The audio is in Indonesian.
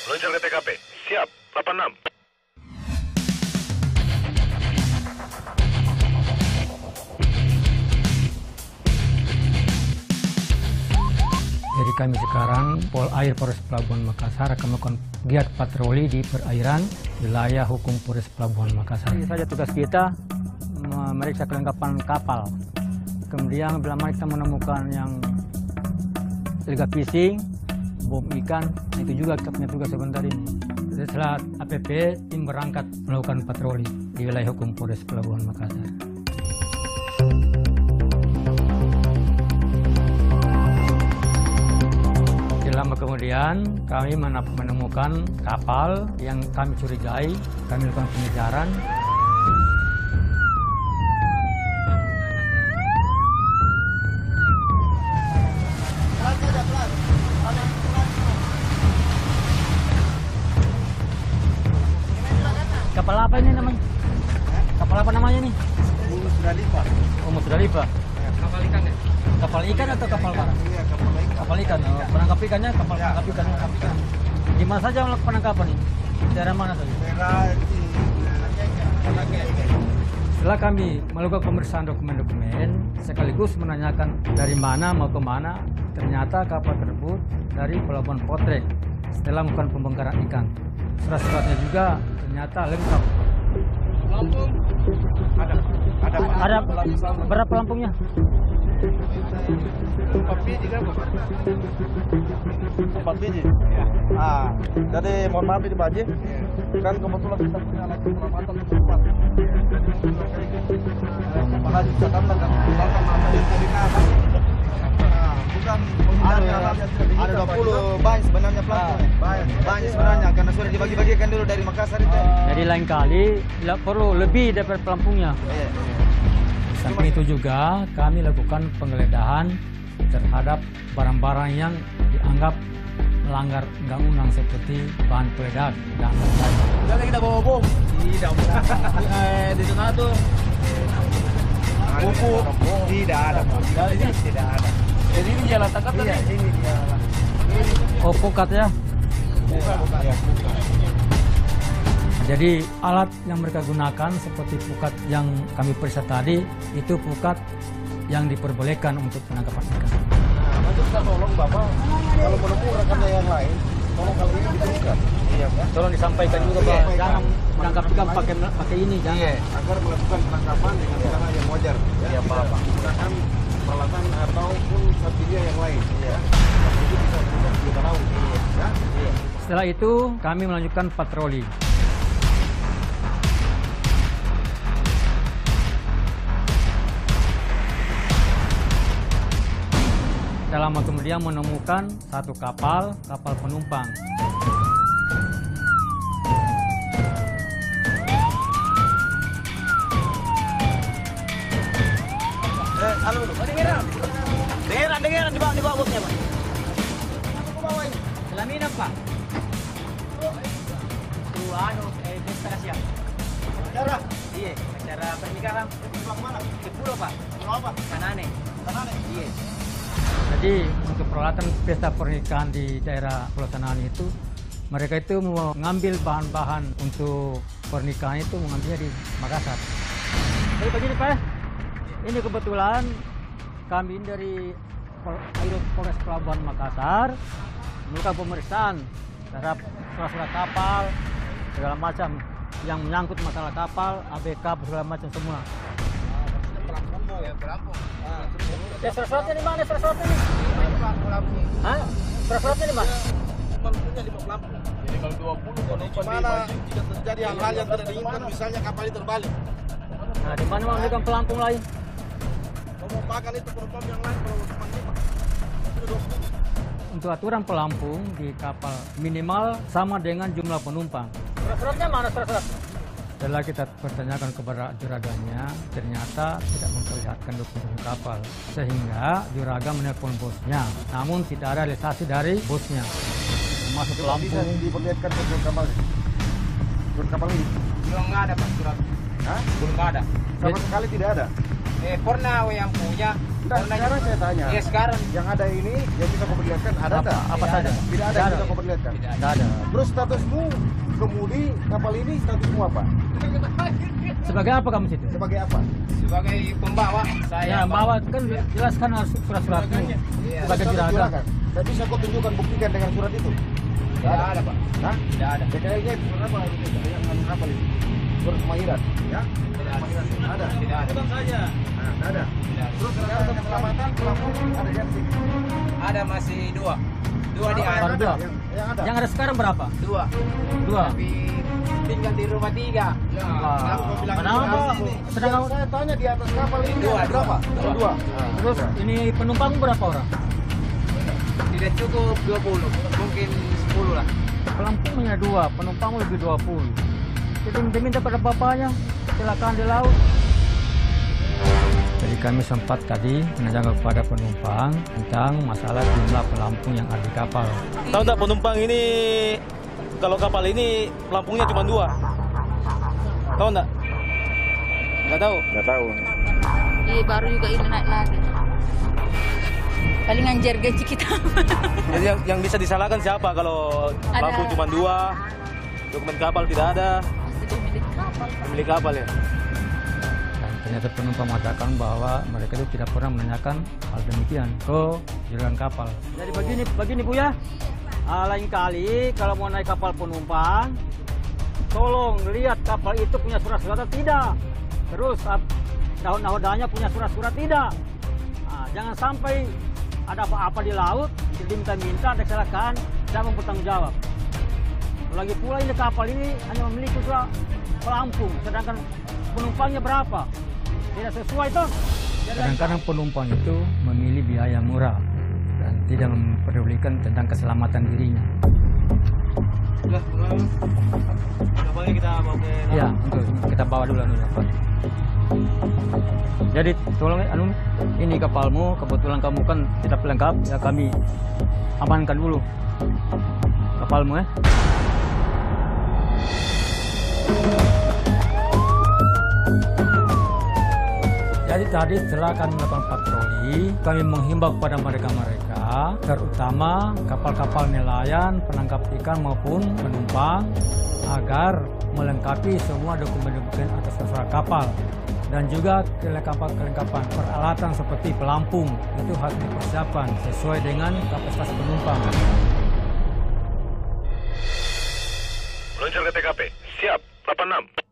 Meluncur ke TKP. Siap, 86. Jadi kami sekarang Polair Polres Pelabuhan Makassar akan melakukan giat patroli di perairan wilayah hukum Polres Pelabuhan Makassar. Ini saja tugas kita memeriksa kelengkapan kapal. Kemudian bila mana kita menemukan yang illegal fishing, bom ikan, itu juga kita punya tugas sebentar ini. Setelah APP, tim berangkat melakukan patroli di wilayah hukum Polres Pelabuhan Makassar. Lama kemudian kami menemukan kapal yang kami curigai, kami lakukan pengejaran. Kapal apa ini namanya? Kapal apa namanya nih? Musdalifah. Oh, Musdalifah. Kapal ikan ya? Kapal ikan atau kapal apa? Iya, kapal ikan. Kapal ikan. Oh, penangkap ikannya kapal Ya, penangkap ikan. Di mana saja melakukan penangkapan ini? Daerah mana saja? Daerah di Setelah kami melakukan pemeriksaan dokumen-dokumen, sekaligus menanyakan dari mana mau ke mana, ternyata kapal tersebut dari Pelabuhan Potrek. Setelah melakukan pembongkaran ikan, surat-suratnya juga ternyata lengkap. Pelampung Ada berapa pelampungnya? 4 biji kan? 4 biji? Iya. Jadi mohon maaf ini Pak Haji. Kan kebetulan kita punya alat penyelamatan untuk cepat. Pak Haji bisa tambahkan misalkan mata yang tadi bukan ada 20 banyak sebenarnya pelampung. Banyak sebenarnya karena sudah dibagi-bagikan dulu dari Makassar itu. Jadi lain kali perlu lebih daripada pelampungnya. Iya. Samping itu juga kami lakukan penggeledahan terhadap barang-barang yang dianggap melanggar undang-undang seperti bahan peledak dan lain-lain. Jadi kita bawa bom. Tidak. Di sana tuh buku tidak ada. Ini tidak ada. Jadi ini jalan tangkap tadi. Iya, ini jalan. Oh, pukat ya. Bukan. Ya, bukan. Jadi alat yang mereka gunakan seperti pukat yang kami periksa tadi, itu pukat yang diperbolehkan untuk penangkapan ikan. Nanti kita tolong Bapak, kalau menemukan rekannya yang lain, tolong kalau ini diberikan. Iya, Pak. Tolong disampaikan juga Pak, jangan menangkap ikan pakai ini, jangan. Iya, agar melakukan penangkapan dengan cara yang wajar. Iya, Pak. Menggunakan peralatan ataupun satelit yang lain. Iya. Itu bisa kita tahu. Iya. Setelah itu kami melanjutkan patroli. Lama kemudian menemukan satu kapal penumpang. Halo, dengeran di bawah bosnya, Pak. Aku bawa ini. Selaminan Pak. Desta siap. Cara? Iya, acara pernikahan. Di mana? Di pulau Pak. Pulau apa? Kanane. Kanane. Iya. Jadi untuk peralatan pesta pernikahan di daerah Pulau Tanani itu, mereka itu mengambil bahan-bahan untuk pernikahan itu mengambilnya di Makassar. Jadi begini Pak, ini kebetulan kami dari Polres Pelabuhan Makassar melakukan pemeriksaan terhadap surat-surat kapal, segala macam yang menyangkut masalah kapal, ABK, segala macam semua. Pelampung. Surat-suratnya di mana? Surat-suratnya nih? Hah? Surat-suratnya di mana? Cuma punya 5 pelampung. Jadi kalau 20 gimana jika terjadi hal-hal yang tidak diinginkan, misalnya kapal ini terbalik. Nah, di mana memberikan pelampung lain? Merupakan itu penumpang yang lain kalau cuma 5. Untuk aturan pelampung di kapal minimal sama dengan jumlah penumpang. Surat-suratnya mana surat-surat? Setelah kita pertanyakan kepada juragannya, ternyata tidak memperlihatkan dokumen kapal. Sehingga juragan menelpon bosnya, namun tidak ada realisasi dari bosnya. Masuk pelampung. Bisa diperlihatkan dokumen kapal ini? Dokumen kapal ini? Belum ada Pak surat. Hah? Belum ada. Sama sekali tidak ada? Pernah yang punya. Sekarang saya tanya. Ya sekarang. Yang ada ini yang bisa kau perlihatkan ada tak? Apa saja? Tidak ada yang bisa kau perlihatkan? Tidak ada. Terus statusmu kemudi kapal ini statusmu apa? Sebagai apa kamu situ? Sebagai apa? Sebagai pembawa saya. Ya, bawa kan jelaskan harus surat-suratmu Iya. sebagai Status juragan. juragan. Tapi bisa kau tunjukkan, buktikan dengan surat itu. Tidak ada, Pak. Hah? Tidak ada. Kayaknya itu surat apa? Yang kapal ini? Surat kemahiran, ya? Tidak ada. Ada. Tidak ada. Nah, nggak ada. Tidak ada. Terus kartu keselamatan pelampung ada ya? Ada masih dua. Dua di Baru atas. dua. Yang ada. Yang ada sekarang berapa? Dua. Dua. Tapi tinggal di rumah tiga. Wah, Aku bilang kenapa? ini. Sedang Saya tanya di atas kapal ini Dua, ada berapa? dua. Dua. terus ini penumpang berapa orang? Tidak cukup 20. Mungkin 10 lah. Pelampungnya 2, penumpang lebih 20. Jadi diminta pada bapaknya kecelakaan di laut. Jadi kami sempat tadi menanyakan kepada penumpang tentang masalah jumlah pelampung yang ada di kapal. Tahu nggak penumpang ini, kalau kapal ini pelampungnya cuma 2? Tahu nggak? Nggak tahu? Nggak tahu. Iya, baru juga ini naik lagi. Paling anjir gaji kita. Jadi yang bisa disalahkan siapa kalau Ada. pelampung cuma 2, dokumen kapal tidak ada, Itu milik kapal. pemilik kapal ya? Dan ternyata penumpang mengatakan bahwa mereka itu tidak pernah menanyakan hal demikian ke juragan kapal. Jadi begini Bu ya, lain kali kalau mau naik kapal penumpang, tolong lihat kapal itu punya surat-surat atau tidak. Terus nahodanya punya surat-surat tidak. Nah, jangan sampai ada apa-apa di laut, jadi minta-minta ada kecelakaan, siapa yang bertanggung jawab. Lagi pula ini kapal ini hanya memiliki surat pelampung, sedangkan penumpangnya berapa? Tidak sesuai toh. Kadang-kadang penumpang itu memilih biaya murah dan tidak mempedulikan tentang keselamatan dirinya. Sudah, kapalnya kita mau ke Ya, untuk kita bawa dulu anu ya, Pak. Jadi tolong ini kapalmu, kebetulan kamu kan tidak pelengkap, ya kami amankan dulu kapalmu ya. Jadi tadi setelah kami melakukan patroli, kami menghimbau kepada mereka-mereka, terutama kapal-kapal nelayan, penangkap ikan maupun penumpang, agar melengkapi semua dokumen-dokumen atas surat kapal dan juga kelengkapan peralatan seperti pelampung itu harus dipersiapkan sesuai dengan kapasitas penumpang. Meluncur ke TKP. Siap. 86.